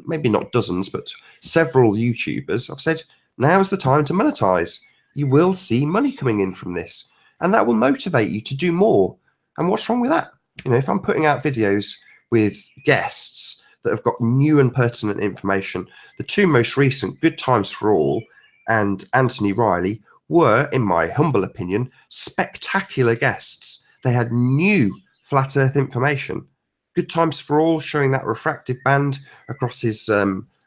maybe not dozens, but several YouTubers, I've said, now's the time to monetize. You will see money coming in from this, and that will motivate you to do more. And what's wrong with that? You know, if I'm putting out videos with guests that have got new and pertinent information, the two most recent, Good Times for All and Anthony Riley, were, in my humble opinion, spectacular guests. They had new flat earth information. Good Times for All, showing that refractive band across his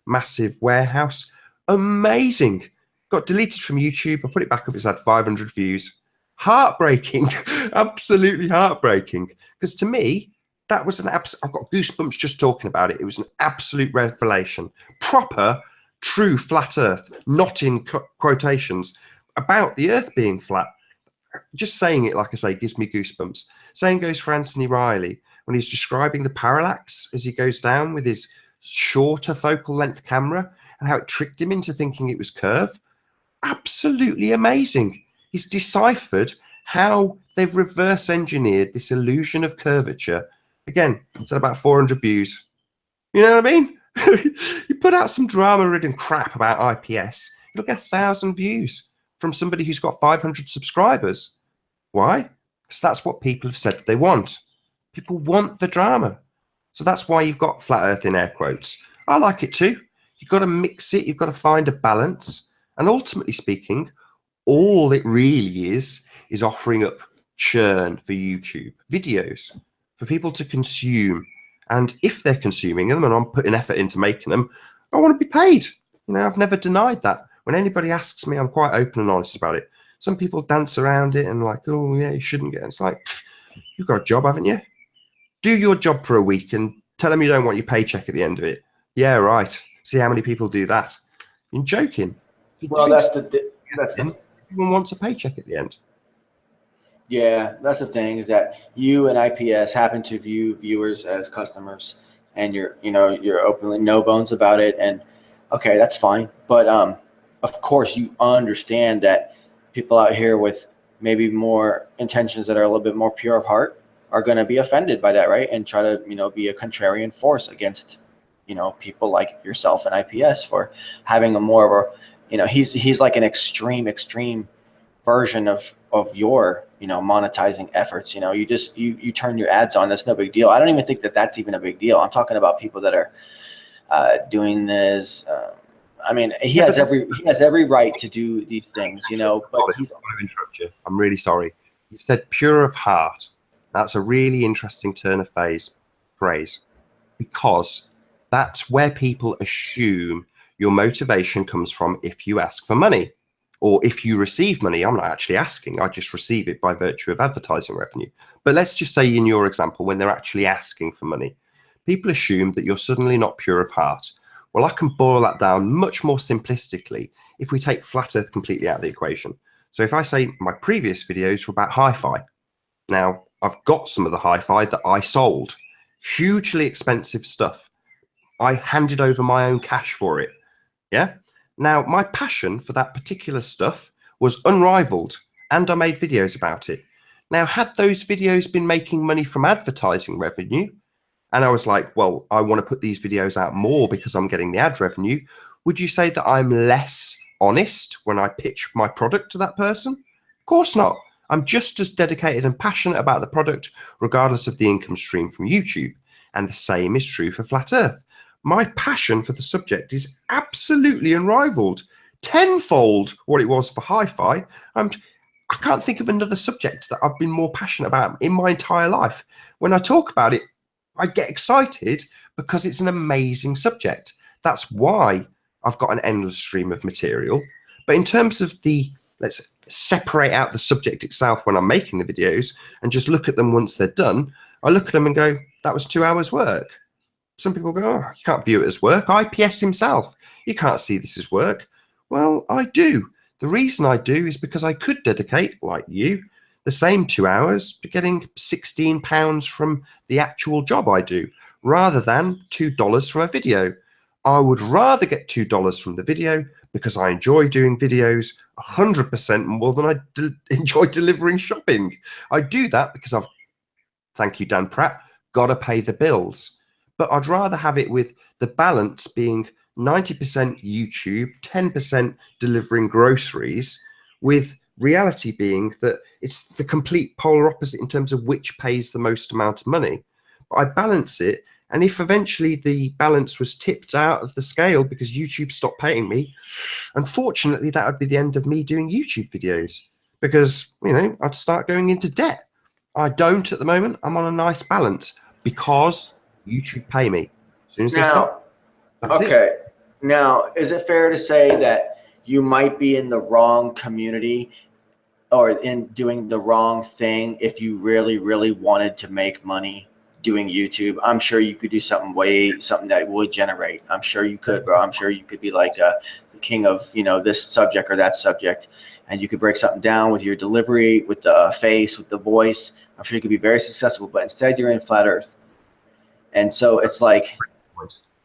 massive warehouse. Amazing. Got deleted from YouTube. I put it back up. It's had 500 views. Heartbreaking. Absolutely heartbreaking. Because to me, that was an absolute, I've got goosebumps just talking about it. It was an absolute revelation. Proper, true flat earth, not in quotations, about the earth being flat. Just saying it, like I say, gives me goosebumps. Same goes for Anthony Riley when he's describing the parallax as he goes down with his shorter focal length camera and how it tricked him into thinking it was curve. Absolutely amazing. He's deciphered how they've reverse engineered this illusion of curvature. Again, it's at about 400 views. You know what I mean? You put out some drama-ridden crap about IPS, it'll get 1,000 views from somebody who's got 500 subscribers. Why? Because that's what people have said they want. People want the drama. So that's why you've got flat earth in air quotes. I like it too. You've got to mix it. You've got to find a balance. And ultimately speaking, all it really is offering up churn for YouTube videos for people to consume. And if they're consuming them and I'm putting effort into making them, I want to be paid. You know, I've never denied that. When anybody asks me, I'm quite open and honest about it. Some people dance around it and like, oh yeah, you shouldn't get it. It's like, you've got a job, haven't you? Do your job for a week and tell them you don't want your paycheck at the end of it. Yeah, right. See how many people do that. You're joking. Well, that's the everyone wants a paycheck at the end. Yeah, that's the thing, is that you and IPS happen to view viewers as customers, and you're openly no bones about it, and okay, that's fine. But of course, you understand that people out here with maybe more intentions that are a little bit more pure of heart are going to be offended by that, right? And try to be a contrarian force against people like yourself and IPS for having a more of a he's like an extreme version of your monetizing efforts. You turn your ads on. That's no big deal. I don't even think that that's even a big deal. I'm talking about people that are doing this. I mean, he has every right to do these things, but I'm going to interrupt you. I'm really sorry. You said pure of heart. That's a really interesting turn of phrase, because that's where people assume your motivation comes from if you ask for money. Or if you receive money. I'm not actually asking, I just receive it by virtue of advertising revenue. But let's just say in your example, when they're actually asking for money, people assume that you're suddenly not pure of heart. Well, I can boil that down much more simplistically if we take flat earth completely out of the equation. So if I say my previous videos were about hi-fi. Now, I've got some of the hi-fi that I sold. Hugely expensive stuff. I handed over my own cash for it. Yeah? Now, my passion for that particular stuff was unrivaled, and I made videos about it. Now, had those videos been making money from advertising revenue, and I was like, well, I want to put these videos out more because I'm getting the ad revenue, would you say that I'm less honest when I pitch my product to that person? Of course not. I'm just as dedicated and passionate about the product, regardless of the income stream from YouTube. And the same is true for Flat Earth. My passion for the subject is absolutely unrivaled, tenfold what it was for hi-fi. I can't think of another subject that I've been more passionate about in my entire life. When I talk about it, I get excited because it's an amazing subject. That's why I've got an endless stream of material. But in terms of let's separate out the subject itself when I'm making the videos and just look at them once they're done, I look at them and go, that was 2 hours work. Some people go, oh, you can't view it as work. IPS himself, you can't see this as work. Well, I do. The reason I do is because I could dedicate, like you, the same 2 hours to getting £16 from the actual job I do, rather than $2 from a video. I would rather get $2 from the video because I enjoy doing videos 100% more than I enjoy delivering shopping. I do that because I've, thank you, Dan Pratt, got to pay the bills. But I'd rather have it with the balance being 90% YouTube, 10% delivering groceries, with reality being that it's the complete polar opposite in terms of which pays the most amount of money. But I balance it, and if eventually the balance was tipped out of the scale because YouTube stopped paying me, unfortunately that would be the end of me doing YouTube videos, because, you know, I'd start going into debt. I don't at the moment. I'm on a nice balance because YouTube pay me. As soon as they stop, that's it. Now, is it fair to say that you might be in the wrong community or in doing the wrong thing if you really, really wanted to make money doing YouTube? I'm sure you could do something that would generate. I'm sure you could, bro. I'm sure you could be like the king of, you know, this subject or that subject, and you could break something down with your delivery, with the face, with the voice. I'm sure you could be very successful, but instead you're in flat earth. And so it's like,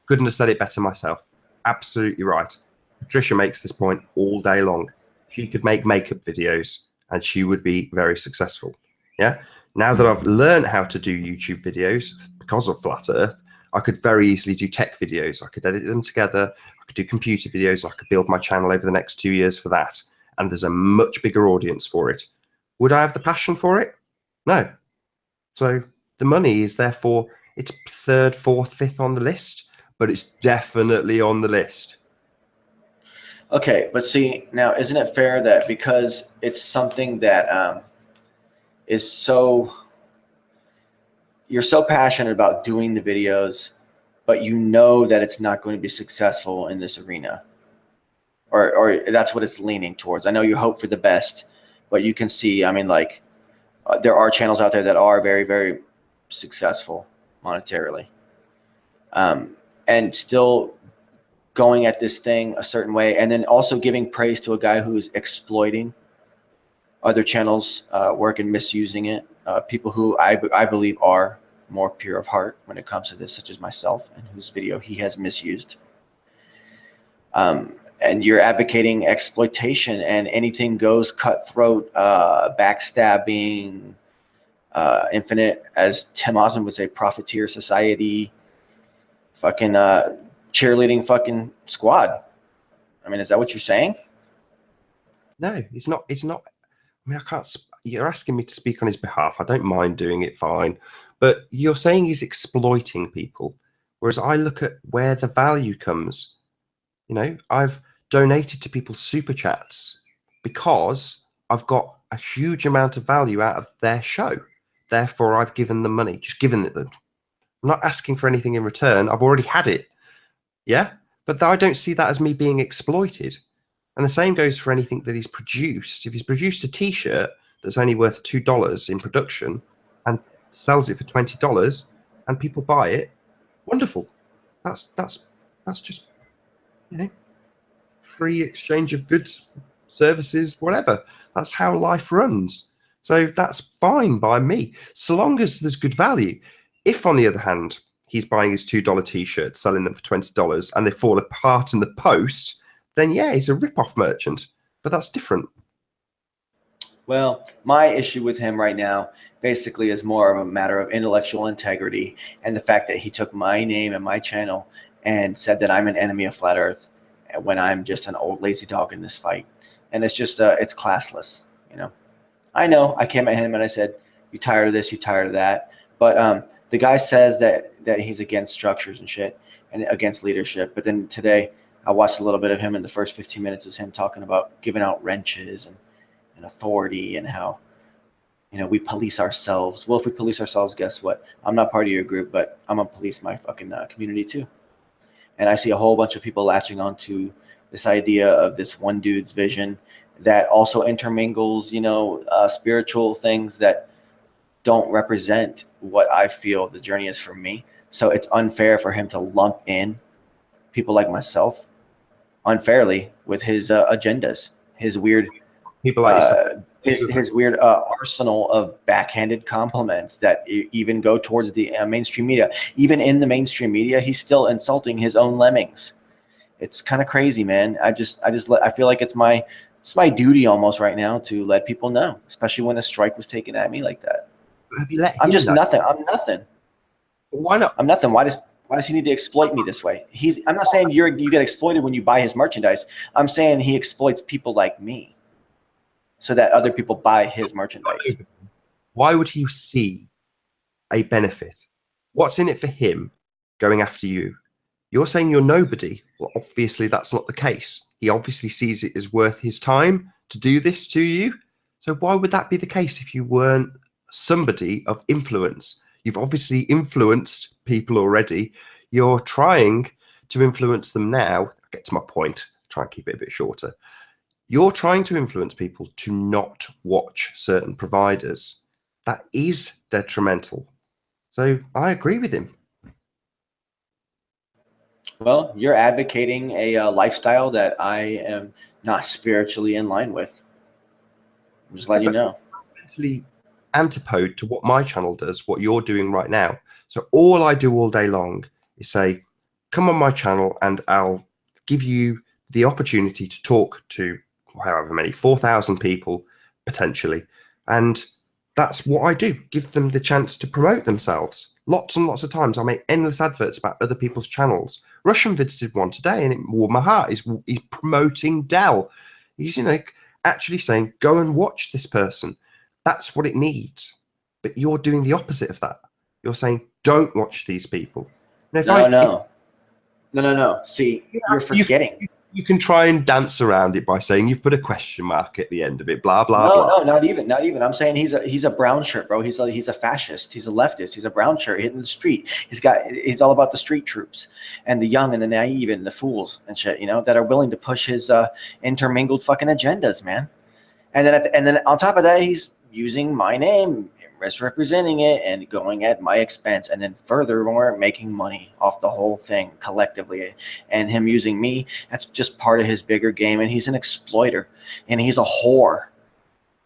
couldn't have said it better myself. Absolutely right. Patricia makes this point all day long. She could make makeup videos and she would be very successful. Yeah. Now that I've learned how to do YouTube videos because of Flat Earth, I could very easily do tech videos. I could edit them together. I could do computer videos. I could build my channel over the next 2 years for that. And there's a much bigger audience for it. Would I have the passion for it? No. So the money is therefore, it's third, fourth, fifth on the list, but it's definitely on the list. Okay, but see, now, isn't it fair that because it's something that is so, you're so passionate about doing the videos, but you know that it's not going to be successful in this arena, or that's what it's leaning towards. I know you hope for the best, but you can see, I mean, like, there are channels out there that are very, very successful monetarily, and still going at this thing a certain way, and then also giving praise to a guy who's exploiting other channels' work and misusing it. People who I believe are more pure of heart when it comes to this, such as myself, and whose video he has misused. And you're advocating exploitation and anything goes, cutthroat, backstabbing, infinite, as Tim Osmond would say, profiteer society, fucking cheerleading fucking squad. I mean, is that what you're saying? No, it's not. It's not. I mean, I can't. You're asking me to speak on his behalf. I don't mind doing it, fine. But you're saying he's exploiting people, whereas I look at where the value comes. You know, I've donated to people's super chats because I've got a huge amount of value out of their show. Therefore, I've given them money, just given it them. I'm not asking for anything in return. I've already had it. Yeah, but I don't see that as me being exploited. And the same goes for anything that he's produced. If he's produced a T-shirt that's only worth $2 in production and sells it for $20 and people buy it, wonderful. That's just, you know, free exchange of goods, services, whatever. That's how life runs. So that's fine by me, so long as there's good value. If, on the other hand, he's buying his $2 T-shirts, selling them for $20, and they fall apart in the post, then yeah, he's a rip-off merchant. But that's different. Well, my issue with him right now basically is more of a matter of intellectual integrity and the fact that he took my name and my channel and said that I'm an enemy of Flat Earth when I'm just an old lazy dog in this fight. And it's just, it's classless, you know. I know I came at him and I said, you tired of this, you tired of that. But the guy says that he's against structures and shit and against leadership. But then today I watched a little bit of him, and the first 15 minutes is him talking about giving out wrenches and authority and how, you know, we police ourselves. Well, if we police ourselves, guess what? I'm not part of your group, but I'm gonna police my fucking community too. And I see a whole bunch of people latching onto this idea of this one dude's vision that also intermingles, you know, spiritual things that don't represent what I feel the journey is for me. So it's unfair for him to lump in people like myself unfairly with his agendas, his weird people like yourself, his weird arsenal of backhanded compliments that even go towards the mainstream media. Even in the mainstream media, he's still insulting his own lemmings. It's kind of crazy, man. I feel like it's my duty almost right now to let people know, especially when a strike was taken at me like that. have you let him I'm just know? nothing. I'm nothing. Why not? I'm nothing. Why does he need to exploit me this way? I'm not saying you get exploited when you buy his merchandise. I'm saying he exploits people like me so that other people buy his merchandise. Why would he see a benefit? What's in it for him going after you? You're saying you're nobody. Well, obviously that's not the case. He obviously sees it as worth his time to do this to you. So why would that be the case if you weren't somebody of influence? You've obviously influenced people already. You're trying to influence them now. I'll get to my point. Try and keep it a bit shorter. You're trying to influence people to not watch certain providers. That is detrimental. So I agree with him. Well, you're advocating a lifestyle that I am not spiritually in line with. I'm just letting you know. Mentally antipode to what my channel does, what you're doing right now. So all I do all day long is say, come on my channel and I'll give you the opportunity to talk to however many, 4,000 people potentially. And that's what I do. Give them the chance to promote themselves. Lots and lots of times I make endless adverts about other people's channels. Russian Vids did one today and it warmed my heart. He's promoting Dell. He's, actually saying, go and watch this person. That's what it needs. But you're doing the opposite of that. You're saying, don't watch these people. No. See, you're forgetting. You can try and dance around it by saying you've put a question mark at the end of it, blah, blah, blah. No, not even. I'm saying he's a brown shirt, bro. He's a fascist. He's a leftist. He's a brown shirt hitting the street. He's all about the street troops and the young and the naive and the fools and shit, that are willing to push his intermingled fucking agendas, man. And then on top of that, he's using my name, misrepresenting it, and going at my expense, and then furthermore making money off the whole thing collectively. And him using me, that's just part of his bigger game. And he's an exploiter, and he's a whore.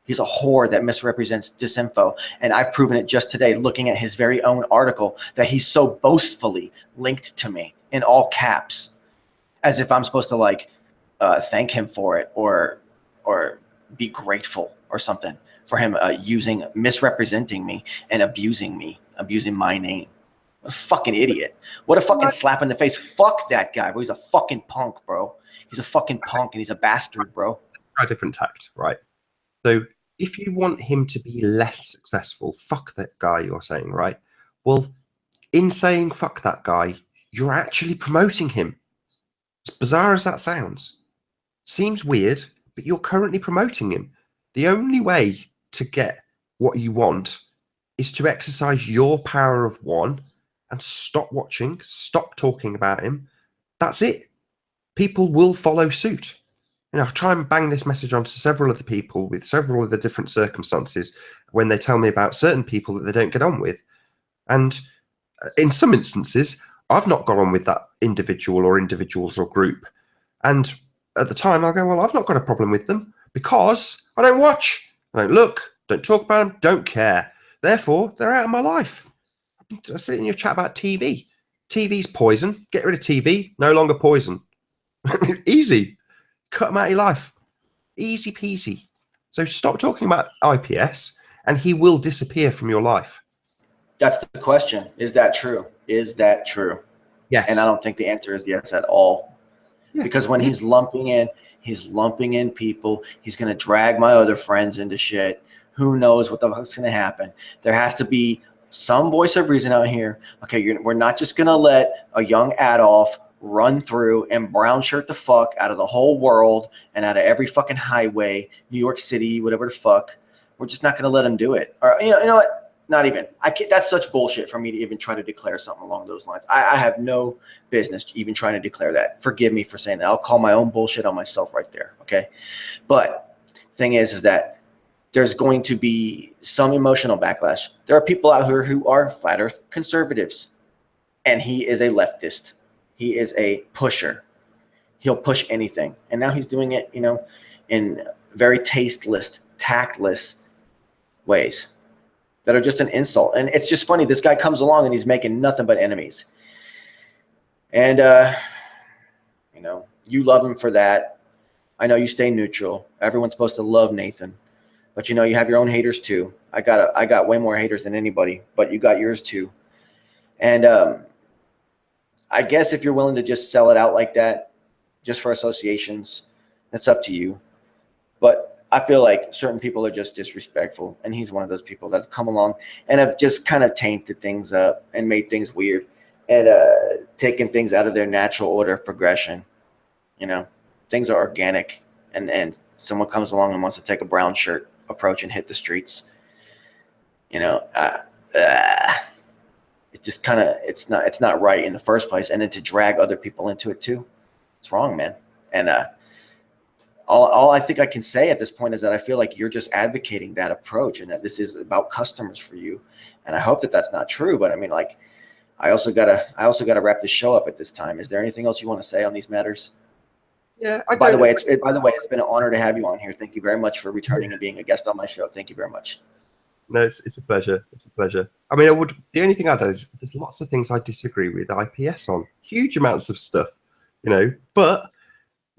He's a whore that misrepresents disinfo. And I've proven it just today, looking at his very own article, that he's so boastfully linked to me in all caps, as if I'm supposed to thank him for it or be grateful or something for him misrepresenting me and abusing my name. What a fucking idiot. What a fucking slap in the face. Fuck that guy, bro. He's a fucking punk, bro. He's a fucking punk and he's a bastard, bro. Try a different tact, right? So if you want him to be less successful, fuck that guy, you're saying, right? Well, in saying fuck that guy, you're actually promoting him. As bizarre as that sounds. Seems weird, but you're currently promoting him. The only way to get what you want is to exercise your power of one and stop watching, stop talking about him. That's it. People will follow suit. I try and bang this message onto several other people with several other different circumstances when they tell me about certain people that they don't get on with. And in some instances, I've not got on with that individual or individuals or group. And at the time, I'll go, well, I've not got a problem with them because I don't watch. I don't look, don't talk about them, don't care. Therefore, they're out of my life. I sit in your chat about TV. TV's poison. Get rid of TV, no longer poison. Easy. Cut them out of your life. Easy peasy. So stop talking about IPS and he will disappear from your life. That's the question. Is that true? Is that true? Yes. And I don't think the answer is yes at all. Yeah. Because when he's lumping in people, he's going to drag my other friends into shit. Who knows what the fuck's going to happen? There has to be some voice of reason out here. Okay, we're not just going to let a young Adolf run through and brown shirt the fuck out of the whole world and out of every fucking highway, New York City, whatever the fuck. We're just not going to let him do it. Or you know what? Not even. I can't, that's such bullshit for me to even try to declare something along those lines. I have no business even trying to declare that. Forgive me for saying that. I'll call my own bullshit on myself right there. Okay. But thing is that there's going to be some emotional backlash. There are people out here who are flat earth conservatives, and he is a leftist. He is a pusher. He'll push anything. And now he's doing it, in very tasteless, tactless ways that are just an insult. And it's just funny. This guy comes along and he's making nothing but enemies. And, you know, you love him for that. I know you stay neutral. Everyone's supposed to love Nathan, but you know, you have your own haters too. I got way more haters than anybody, but you got yours too. And, I guess if you're willing to just sell it out like that, just for associations, that's up to you. But I feel like certain people are just disrespectful, and he's one of those people that have come along and have just kind of tainted things up and made things weird and taken things out of their natural order of progression. You know, things are organic, and someone comes along and wants to take a brown shirt approach and hit the streets. You know, it just kind of, it's not right in the first place, and then to drag other people into it too, it's wrong, man. And all I think I can say at this point is that I feel like you're just advocating that approach, and that this is about customers for you. And I hope that that's not true, but I mean, like, I also gotta wrap this show up at this time. Is there anything else you want to say on these matters? Yeah. By the way, it's been an honor to have you on here. Thank you very much for returning and being a guest on my show. Thank you very much. No, it's a pleasure. It's a pleasure. I mean, the only thing I'd add is there's lots of things I disagree with IPS on, huge amounts of stuff, you know, but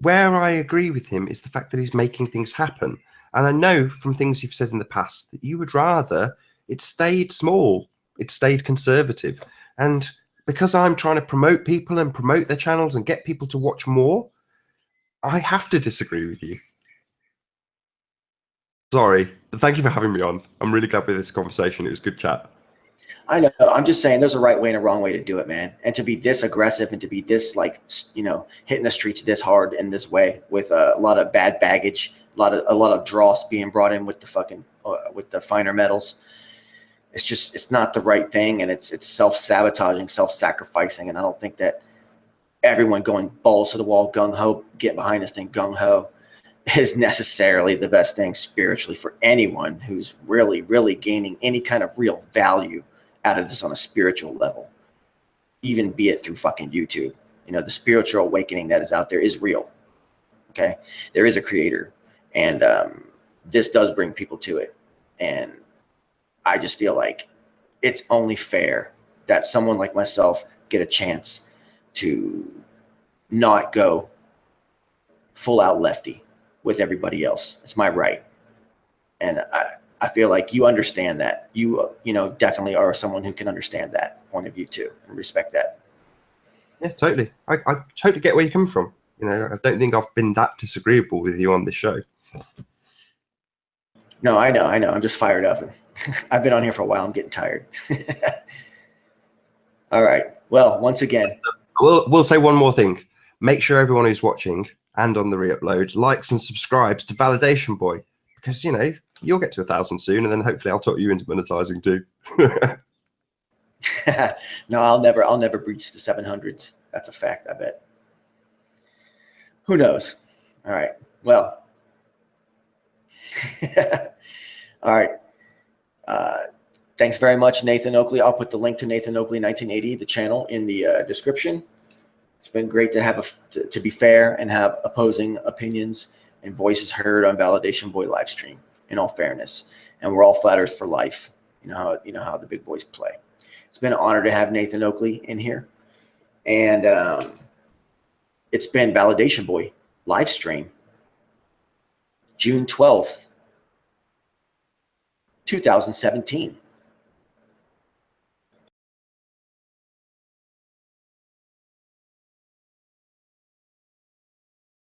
where I agree with him is the fact that he's making things happen. And I know from things you've said in the past that you would rather it stayed small, it stayed conservative. And because I'm trying to promote people and promote their channels and get people to watch more, I have to disagree with you. Sorry, but thank you for having me on. I'm really glad with this conversation. It was a good chat. I know. I'm just saying there's a right way and a wrong way to do it, man. And to be this aggressive and to be this, like, you know, hitting the streets this hard in this way with a lot of bad baggage, a lot of dross being brought in with the fucking with the finer metals. It's just, it's not the right thing, and it's self-sabotaging, self-sacrificing, and I don't think that everyone going balls to the wall, gung-ho, get behind this thing gung-ho, is necessarily the best thing spiritually for anyone who's really, really gaining any kind of real value out of this on a spiritual level, even be it through fucking YouTube. You know, the spiritual awakening that is out there is real. Okay. There is a creator, and this does bring people to it. And I just feel like it's only fair that someone like myself get a chance to not go full out lefty with everybody else. It's my right. And I feel like you understand that. You know, definitely are someone who can understand that point of view too, and respect that. Yeah, totally. I totally get where you're coming from. You know, I don't think I've been that disagreeable with you on this show. No, I know. I'm just fired up. I've been on here for a while. I'm getting tired. All right. Well, once again, we'll say one more thing. Make sure everyone who's watching and on the re-upload likes and subscribes to Validation Boy, because, you know, you'll get to 1,000 soon, and then hopefully I'll talk you into monetizing too. No, I'll never breach the 700s. That's a fact, I bet. Who knows? All right. Well, all right. Thanks very much, Nathan Oakley. I'll put the link to Nathan Oakley 1980, the channel, in the description. It's been great to have to be fair and have opposing opinions and voices heard on Validation Boy live stream, in all fairness. And we're all flat earth for life. You know how the big boys play. It's been an honor to have Nathan Oakley in here. And it's been Validation Boy live stream, June 12th, 2017.